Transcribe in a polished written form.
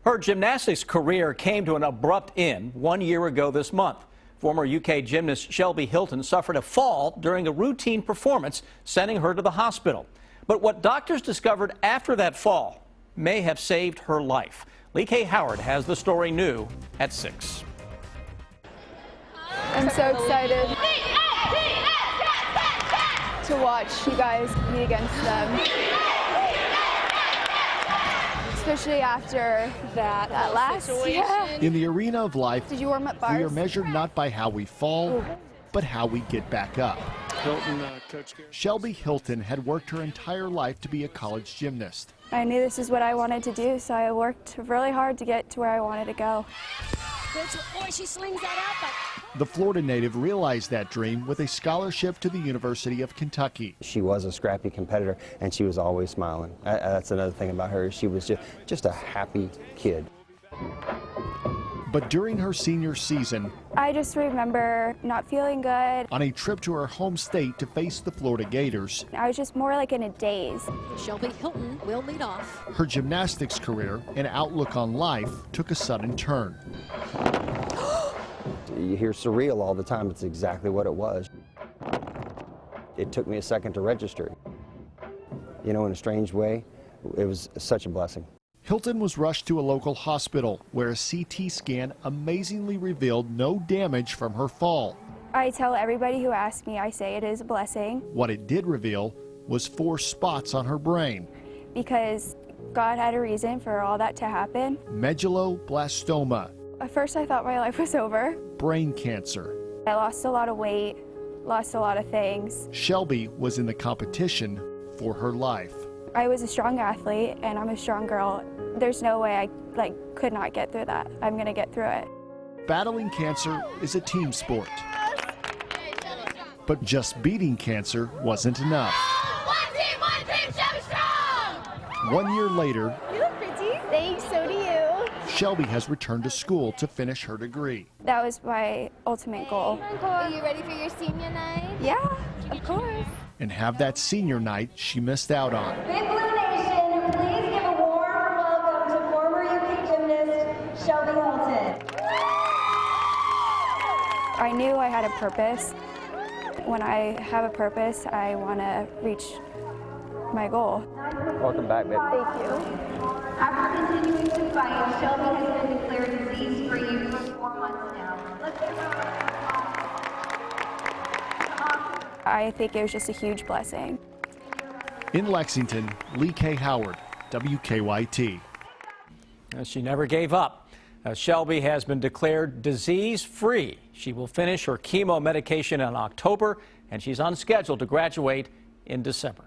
Her gymnastics career came to an abrupt end 1 year ago this month. Former UK gymnast Shelby Hilton suffered a fall during a routine performance, sending her to the hospital. But what doctors discovered after that fall may have saved her life. Lee K. Howard has the story new at 6. I'm so excited to watch you guys meet against them. Especially after that last situation. In the arena of life, Did you warm up bars? we are measured not by how we fall, but how we get back up. Shelby Hilton had worked her entire life to be a college gymnast. I knew this is what I wanted to do, so I worked really hard to get to where I wanted to go. Boy, she slings that out, The Florida native realized that dream with a scholarship to the University of Kentucky. She was a scrappy competitor, and she was always smiling. That's another thing about her. She was just a happy kid. But during her senior season, I just remember not feeling good. on a trip to her home state to face the Florida Gators, I was just more like in a daze. Shelby Hilton will lead off. her gymnastics career and outlook on life took a sudden turn. You hear surreal all the time. It's exactly what it was. It took me a second to register. You know, in a strange way, it was such a blessing. Hilton was rushed to a local hospital where a CT scan amazingly revealed no damage from her fall. I tell everybody who asks me, I say it is a blessing What it did reveal was 4 spots on her brain. because God had a reason for all that to happen. Medulloblastoma, At first I thought my life was over. brain cancer. I lost a lot of weight, lost a lot of things. Shelby was in the competition for her life. I was a strong athlete and I'm a strong girl. There's no way I could not get through that. I'm gonna get through it. Battling cancer is a team sport. But just beating cancer wasn't enough. One team, Shelby strong! 1 year later, You look pretty. Thanks, so do you. Shelby has returned to school to finish her degree. That was my ultimate goal. Are you ready for your senior night? Yeah, of course. And have that senior night she missed out on. Big Blue Nation, please give a warm welcome to former UK gymnast Shelby Hilton. I knew I had a purpose. When I have a purpose, I want to reach my goal. Welcome back, baby. Thank you. After continuing to fight, Shelby has been declared disease-free for 4 months now. Let's give her a round of applause. I think it was just a huge blessing. In Lexington, Lee K. Howard, WKYT. She never gave up. Shelby has been declared disease-free. She will finish her chemo medication in October, and she's on schedule to graduate in December.